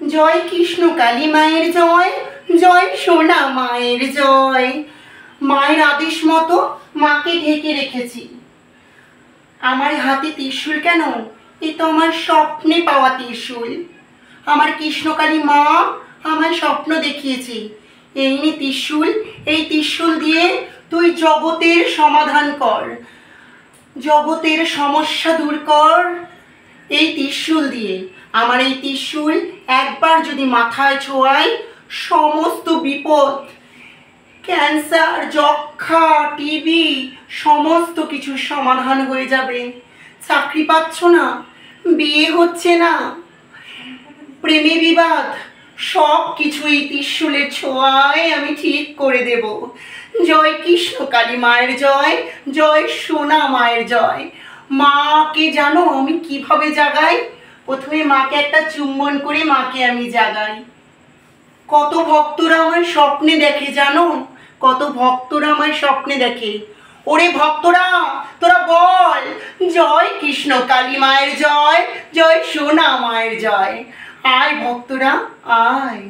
জয় কৃষ্ণ কালী মায়ের জয়, জয় সোনা মায়ের জয়। মায়ের আদেশ মতো মাকে ঢেকে রেখেছি। আমার হাতে ত্রিশূল কেন? এ তো আমার স্বপ্নে পাওয়া ত্রিশূল। আমার কৃষ্ণকালী মা আমায় স্বপ্ন দেখিয়েছে, এই নে ত্রিশূল, এই ত্রিশূল দিয়ে তুই জগতের সমাধান কর, জগতের সমস্যা দূর কর এই ত্রিশূল দিয়ে। আমার এই ত্রিশূল একবার যদি মাথায় ছোঁয়াই, সমস্ত বিপদ, ক্যান্সার, যক্ষা, টিবি সমস্ত কিছুর সমাধান হয়ে যাবে। চাকরি পাচ্ছ না, বিয়ে হচ্ছে না, প্রেমে বিবাদ, সব কিছুই ত্রিশূলের ছোঁয়ায় আমি ঠিক করে দেব। জয় কৃষ্ণ কালী মায়ের জয়, জয় সোনা মায়ের জয়। মাকে জানো আমি কিভাবে জাগাই? প্রথমে মাকে একটা চুম্বন করে মাকে আমি জাগাই। কত ভক্তরা আমার স্বপ্নে দেখে জানো? কত ভক্তরা আমার স্বপ্নে দেখে। ওরে ভক্তরা, তোরা বল জয় কৃষ্ণ কালী মায়ের জয়, জয় সোনা মায়ের জয়। আয় ভক্তরা আয়।